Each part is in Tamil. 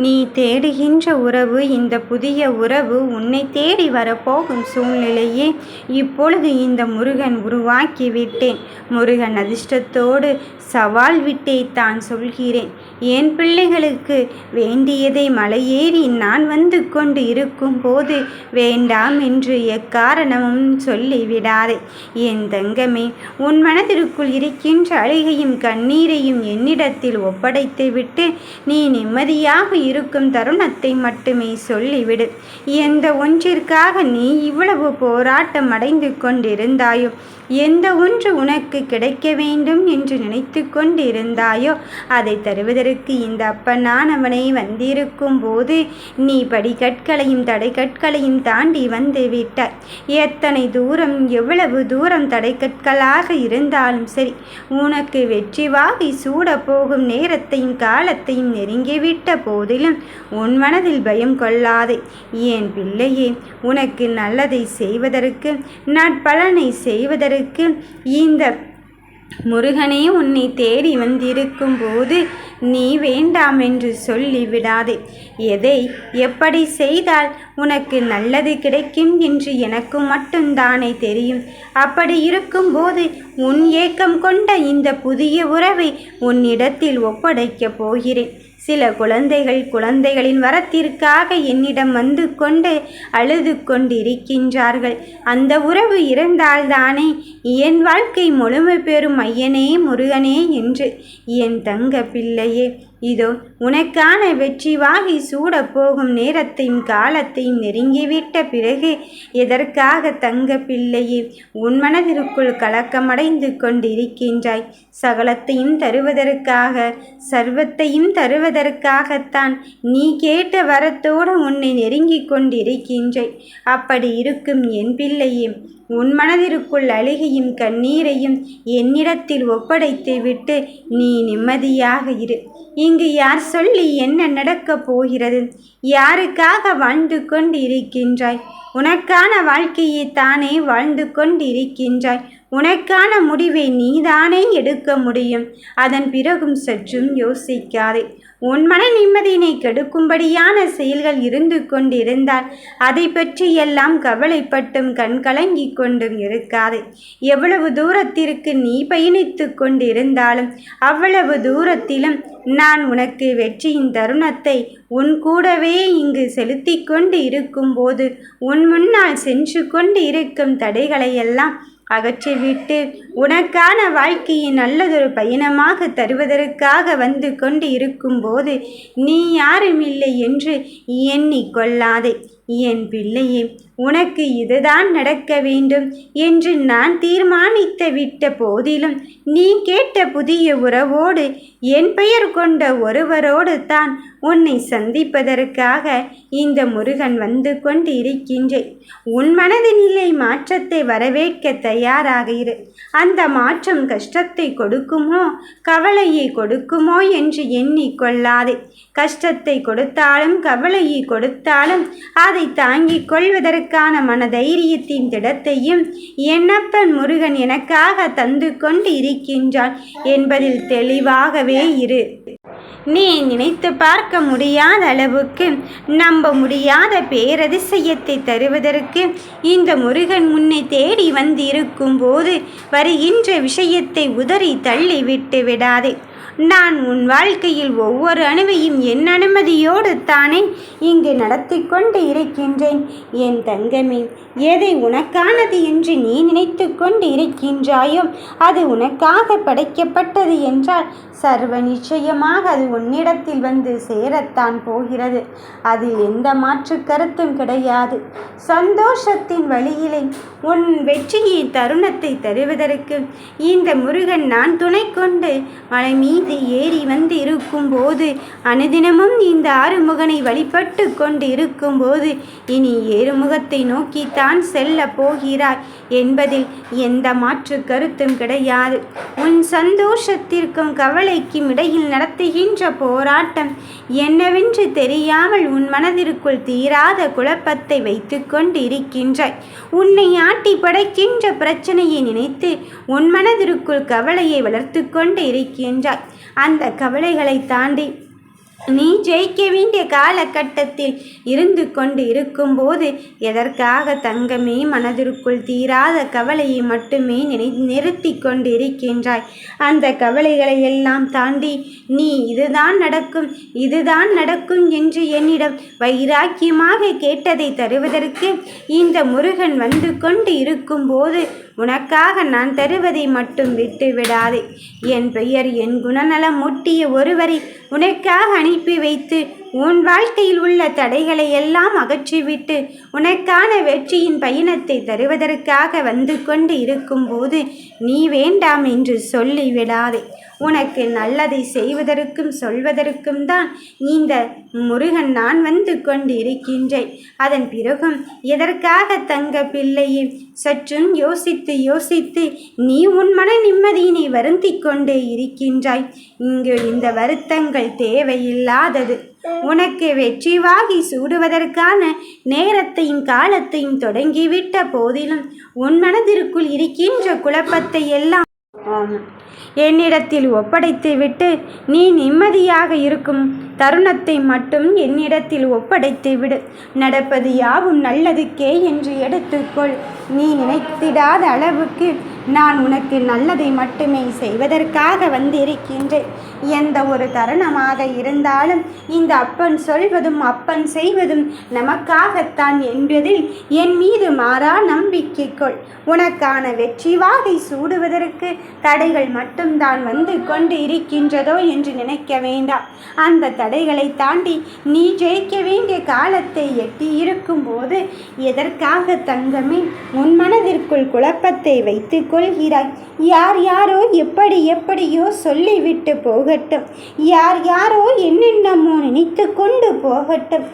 நீ தேடுகின்ற உறவு, இந்த புதிய உறவு உன்னை தேடி வரப்போகும் சூழ்நிலையே இப்பொழுது இந்த முருகன் உருவாக்கி விட்டேன். முருகன் அதிர்ஷ்டத்தோடு சவால் விட்டே தான் சொல்கிறேன். என் பிள்ளைகளுக்கு வேண்டியதை மலையேறி நான் வந்து கொண்டு இருக்கும் போது வேண்டாம் என்று எக்காரணமும் சொல்லிவிடாதே. என் தங்கமே, உன் மனதிற்குள் இருக்கின்ற அழுகையும் கண்ணீரையும் என்னிடத்தில் ஒப்படைத்துவிட்டு நீ நிம்மதியாக இருக்கும் தருணத்தை மட்டுமே சொல்லிவிடு. எந்த ஒன்றிற்காக நீ இவ்வளவு போராட்டம் அடைந்து கொண்டிருந்தாயோ, எந்த ஒன்று உனக்கு கிடைக்க வேண்டும் என்று நினைத்து கொண்டிருந்தாயோ அதை தருவதற்கு இந்த அப்பனானவனை வந்திருக்கும் போது நீ படிக்கற்களையும் தடைக்கற்களையும் தாண்டி வந்து விட்டாய். எத்தனை தூரம், எவ்வளவு தூரம் தடைக்கற்களாக இருந்தாலும் சரி, உனக்கு வெற்றி வாகை சூட போகும் நேரத்தையும் காலத்தையும் நெருங்கிவிட்ட போதிலும் உன் மனதில் பயம் கொள்ளாதே. என் பிள்ளையே, உனக்கு நல்லதை செய்வதற்கு, நற்பலனை செய்வதற்கு இந்த முருகனே உன்னை தேடி வந்திருக்கும் போது நீ வேண்டாம் என்று சொல்லிவிடாதே. எதை எப்படி செய்தால் உனக்கு நல்லது கிடைக்கும் என்று எனக்கு மட்டும்தானே தெரியும். அப்படி இருக்கும்போது உன் ஏக்கம் கொண்ட இந்த புதிய உறவை உன்னிடத்தில் ஒப்படைக்கப் போகிறேன். சில குழந்தைகளின் வரத்திற்காக என்னிடம் வந்து கொண்டு அழுது கொண்டிருக்கின்றார்கள். அந்த உறவு இருந்தால்தானே என் வாழ்க்கை முழுமை பெறும் ஐயனே முருகனே என்று. என் தங்க பிள்ளையே, இதோ உனக்கான வெற்றி வாகை சூடப்போகும் நேரத்தையும் காலத்தையும் நெருங்கிவிட்ட பிறகு எதற்காக தங்க பிள்ளையே உன் மனதிற்குள் கலக்கமடைந்து கொண்டிருக்கின்றாய்? சகலத்தையும் தருவதற்காக, சர்வத்தையும் தருவதற்காகத்தான் நீ கேட்ட வரத்தோடு உன்னை நெருங்கி கொண்டிருக்கின்றாய். அப்படி இருக்கும் என் பிள்ளையே, உன் மனதிற்குள் அழுகையும் கண்ணீரையும் என்னிடத்தில் ஒப்படைத்து விட்டு நீ நிம்மதியாக இரு. இங்கு யார் சொல்லி என்ன நடக்கப் போகிறது? யாருக்காக வாழ்ந்து கொண்டு இருக்கின்றாய்? உனக்கான வாழ்க்கையை தானே வாழ்ந்து கொண்டு இருக்கின்றாய். உனக்கான முடிவை நீதானே எடுக்க முடியும். அதன் பிறகும் சற்றும் யோசிக்காதே. உன் மன நிம்மதியினை கெடுக்கும்படியான செயல்கள் இருந்து கொண்டிருந்தால் அதை பற்றியெல்லாம் கவலைப்பட்டும் கண்கலங்கி கொண்டும் இருக்காதே. எவ்வளவு தூரத்திற்கு நீ பயணித்து கொண்டிருந்தாலும் அவ்வளவு தூரத்திலும் நான் உனக்கு வெற்றியின் தருணத்தை உன் கூடவே இங்கு செலுத்தி கொண்டு இருக்கும்போது உன் முன்னால் சென்று கொண்டு இருக்கும் தடைகளையெல்லாம் அகற்றிவிட்டு உனக்கான வாழ்க்கையை நல்லதொரு பயணமாக தருவதற்காக வந்து கொண்டு இருக்கும்போது நீ யாரும் இல்லை என்று எண்ணிக்கொள்ளாதே. என் பிள்ளையே, உனக்கு இதுதான் நடக்க வேண்டும் என்று நான் தீர்மானித்து விட்ட போதிலும் நீ கேட்ட புதிய உறவோடு, என் பெயர் கொண்ட ஒருவரோடு தான் உன்னை சந்திப்பதற்காக இந்த முருகன் வந்து கொண்டு இருக்கின்றேன். உன் மனதினிலே மாற்றத்தை வரவேற்க தயாராக இரு. அந்த மாற்றம் கஷ்டத்தை கொடுக்குமோ, கவலையை கொடுக்குமோ என்று எண்ணிக்கொள்ளாதே. கஷ்டத்தை கொடுத்தாலும் கவலையை கொடுத்தாலும் அதை தாங்கிக் கொள்வதற்கான மனதைரியத்தின் திடத்தையும் என்னப்பன் முருகன் எனக்காக தந்து கொண்டு இருக்கின்றான் என்பதில் தெளிவாகவே இரு. நீ நினைத்து பார்க்க முடியாத அளவுக்கு, நம்ப முடியாத பேரதிசயத்தை தருவதற்கு இந்த முருகன் முன்னை தேடி வந்து இருக்கும் போது வருகின்ற விஷயத்தை உதறி தள்ளி விட்டு விடாதே. நான் உன் வாழ்க்கையில் ஒவ்வொரு அணுவையும் என் அனுமதியோடு தானே இங்கு நடத்தி கொண்டு இருக்கின்றேன். என் தங்கமே, எதை உனக்கானது என்று நீ நினைத்து கொண்டு இருக்கின்றாயோ அது உனக்காக படைக்கப்பட்டது என்றால் சர்வ நிச்சயமாக அது உன்னிடத்தில் வந்து சேரத்தான் போகிறது. அதில் எந்த மாற்று கருத்தும் கிடையாது. சந்தோஷத்தின் வழியிலே உன் வெற்றியை தருணத்தை தருவதற்கு இந்த முருகன் நான் துணை கொண்டு மலை மீது ஏறி வந்து இருக்கும் போது, அனுதினமும் இந்த ஆறுமுகனை வழிபட்டு கொண்டு இருக்கும் போது இனி ஏறுமுகத்தை நோக்கித்தான் செல்ல போகிறாய் என்பதில் எந்த மாற்று கருத்தும் கிடையாது. உன் சந்தோஷத்திற்கும் கவலைக்கும் இடையில் நடத்துகின்ற போராட்டம் என்னவென்று தெரியாமல் உன் மனதிற்குள் தீராத குழப்பத்தை வைத்து கொண்டு இருக்கின்றாய். உன்னை ஆட்டி படைக்கின்ற பிரச்சனையை நினைத்து உன் மனதிற்குள் கவலையை வளர்த்து கொண்டு இருக்கின்றாய். அந்த கவலைகளை தாண்டி நீ ஜெயிக்க வேண்டிய காலகட்டத்தில் இருந்து கொண்டு இருக்கும்போது எதற்காக தங்கமே மனதிற்குள் தீராத கவலையை மட்டுமே நிறுத்தி கொண்டு இருக்கின்றாய்? அந்த கவலைகளை எல்லாம் தாண்டி நீ இதுதான் நடக்கும் என்று என்னிடம் வைராக்கியமாக கேட்டதை தருவதற்கு இந்த முருகன் வந்து கொண்டு இருக்கும்போது உனக்காக நான் தருவதை மட்டும் விட்டு விடாதே. என் பெயர் என் குணநலம் ஒட்டிய ஒருவரை உனக்காக அனுப்பி வைத்து உன் வாழ்க்கையில் உள்ள தடைகளை எல்லாம் அகற்றிவிட்டு உனக்கான வெற்றியின் பயணத்தை தருவதற்காக வந்து கொண்டு இருக்கும்போது நீ வேண்டாம் என்று சொல்லிவிடாதே. உனக்கு நல்லதை செய்வதற்கும் சொல்வதற்கும் தான் இந்த முருகன் நான் வந்து கொண்டு இருக்கின்றேன். அதன் பிறகும் எதற்காக தங்க பிள்ளையே சற்றும் யோசித்து நீ உன் மன நிம்மதியினை வருந்தி கொண்டே இருக்கின்றாய். இங்கு இந்த வருத்தங்கள் தேவையில்லாதது. உனக்கு வெற்றி வாகி சூடுவதற்கான நேரத்தையும் காலத்தையும் தொடங்கிவிட்ட போதிலும் உன் மனதிற்குள் இருக்கின்ற குழப்பத்தை எல்லாம் என்னிடத்தில் ஒப்படைத்து விட்டு நீ நிம்மதியாக இருக்கும் தருணத்தை மட்டும் என்னிடத்தில் ஒப்படைத்து விடு. நடப்பது யாவும் நல்லதுக்கே என்று எடுத்துக்கொள். நீ நினைத்திடாத அளவுக்கு நான் உனக்கு நல்லதை மட்டுமே செய்வதற்காக வந்திருக்கின்றேன். எந்த ஒரு தருணமாக இருந்தாலும் இந்த அப்பன் சொல்வதும் அப்பன் செய்வதும் நமக்காகத்தான் என்பதில் என் மீது மாறா நம்பிக்கை கொள். உனக்கான வெற்றி வாகை சூடுவதற்கு தடைகள் மட்டும்தான் வந்து கொண்டு இருக்கின்றதோ என்று நினைக்க வேண்டாம். அந்த தடைகளை தாண்டி நீ ஜெயிக்க வேண்டிய காலத்தை எட்டி இருக்கும் போது எதற்காக தங்கமே உன் மனதிற்குள் குழப்பத்தை வைத்து கொள்கிறாய்? யாரோ எப்படியோ சொல்லிவிட்டு போகட்டும். யாரோ என்னென்னமோ நினைத்து கொண்டு போகட்டும்.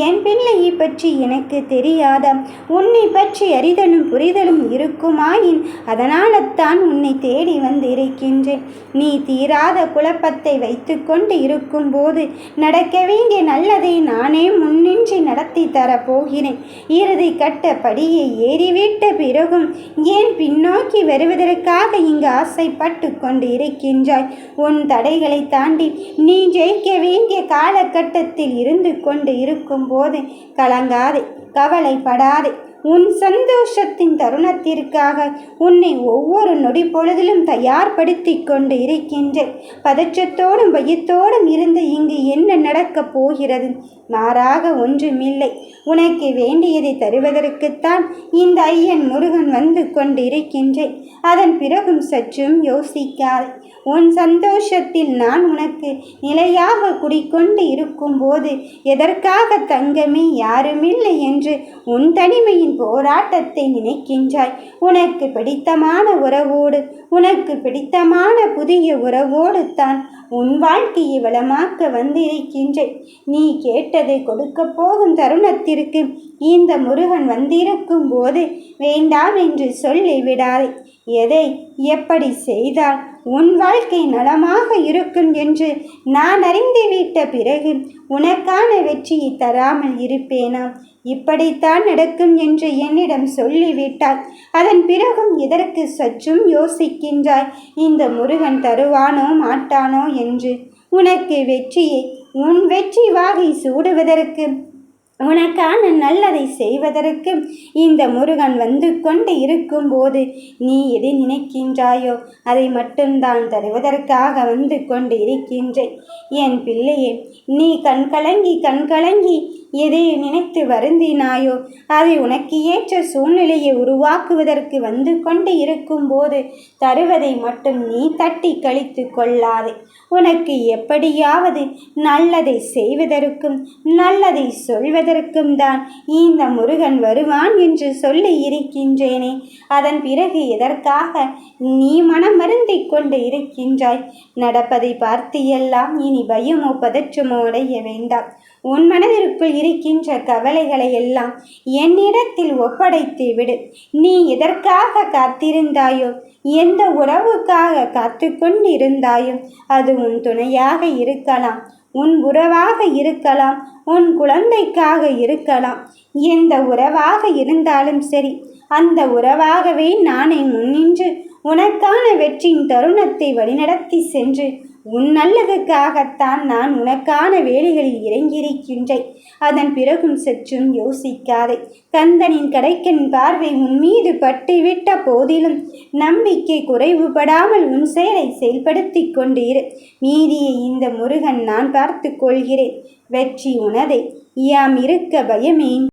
என் பிள்ளையை பற்றி எனக்கு தெரியாதா? உன்னை பற்றி அறிதலும் புரிதலும் இருக்குமாயின் அதனால்தான் உன்னை தேடி வந்து இருக்கின்றேன். நீ தீராத குழப்பத்தை வைத்து கொண்டு இருக்கும்போது நடக்க வேண்டிய நல்லதை நானே முன்னின்றி நடத்தி தரப்போகிறேன். இறுதி கட்ட படியை ஏறிவிட்ட பிறகும் ஏன் பின்னோக்கி வருவதற்காக இங்கு ஆசைப்பட்டு கொண்டு இருக்கின்றாய்? உன் தடைகளை தாண்டி நீ ஜெயிக்க வேண்டிய காலகட்டத்தில் இருந்து கொண்டு இருக்கும்போது கலங்காதே, கவலைப்படாதே. உன் சந்தோஷத்தின் தருணத்திற்காக உன்னை ஒவ்வொரு நொடி பொழுதிலும் தயார்படுத்தி கொண்டு இருக்கின்றேன். பதற்றத்தோடும் பயத்தோடும் இருந்து இங்கு என்ன நடக்கப் போகிறது? மாறாக ஒன்றுமில்லை. உனக்கு வேண்டியதை தருவதற்குத்தான் இந்த ஐயன் முருகன் வந்து கொண்டு இருக்கின்றேன். அதன் பிறகும் சற்றும் யோசிக்காதே. உன் சந்தோஷத்தில் நான் உனக்கு நிலையாக குடிக்கொண்டு இருக்கும்போது எதற்காக தங்கமே யாருமில்லை என்று உன் தனிமையின் போராட்டத்தை நினைக்கின்றாய்? உனக்கு பிடித்தமான உறவோடு, உனக்கு பிடித்தமான புதிய உறவோடு தான் உன் வாழ்க்கையை வளமாக்க வந்திருக்கின்றேன். நீ கேட்டதை கொடுக்க போகும் தருணத்திற்கு இந்த முருகன் வந்திருக்கும் போது வேண்டாம் என்று சொல்லிவிடாதே. எதை எப்படி செய்தால் உன் வாழ்க்கை நலமாக இருக்கும் என்று நான் அறிந்துவிட்ட பிறகு உனக்கான வெற்றியை தராமல் இருப்பேனா? இப்படித்தான் நடக்கும் என்று என்னிடம் சொல்லிவிட்டாய். அதன் பிறகும் எதற்கு சற்றும் யோசிக்கின்றாய்? இந்த முருகன் தருவானோ மாட்டானோ என்று. உனக்கு வெற்றியை, உன் வெற்றி வாகை சூடுவதற்கு, உனக்கான நல்லதை செய்வதற்கு இந்த முருகன் வந்து கொண்டு இருக்கும்போது நீ எதை நினைக்கின்றாயோ அதை மட்டும்தான் தருவதற்காக வந்து கொண்டு இருக்கின்றேன். என் பிள்ளையே, நீ கண்கலங்கி எதை நினைத்து வருந்தினாயோ அதை உனக்கு ஏற்ற சூழ்நிலையை உருவாக்குவதற்கு வந்து கொண்டு இருக்கும்போது தருவதை மட்டும் நீ தட்டி கழித்து கொள்ளாதே. உனக்கு எப்படியாவது நல்லதை செய்வதற்கும் நல்லதை சொல்வதற்கும் தான் இந்த முருகன் வருவான் என்று சொல்லி இருக்கின்றேனே. அதன் பிறகு எதற்காக நீ மனம் வருந்திக் கொண்டு இருக்கின்றாய்? நடப்பதை பார்த்து எல்லாம் இனி பயமோ பதற்றமோ அடைய வேண்டாம். உன் மனதிற்குள் இருக்கின்ற கவலைகளை எல்லாம் என்னிடத்தில் ஒப்படைத்து விடு. நீ எதற்காக காத்திருந்தாயோ, எந்த உறவுக்காக காத்து கொண்டிருந்தாயோ அது உன் துணையாக இருக்கலாம், உன் உறவாக இருக்கலாம், உன் குழந்தைக்காக இருக்கலாம். எந்த உறவாக இருந்தாலும் சரி, அந்த உறவாகவே நானே முன்னின்று உனக்கான வெற்றியின் தருணத்தை வழிநடத்தி சென்று உன் நல்லதுக்காகத்தான் நான் உனக்கான வேலைகளில் இறங்கியிருக்கின்றேன். அதன் பிறகும் சற்றும் யோசிக்காதே. கந்தனின் கடைக்கண் பார்வை உன் மீது பட்டுவிட்ட போதிலும் நம்பிக்கை குறைவுபடாமல் உன் செயலை செயல்படுத்தி கொண்டிரு. மீதியை இந்த முருகன் நான் பார்த்து கொள்கிறேன். வெற்றி உனதே. யாம் இருக்க பயமேன்.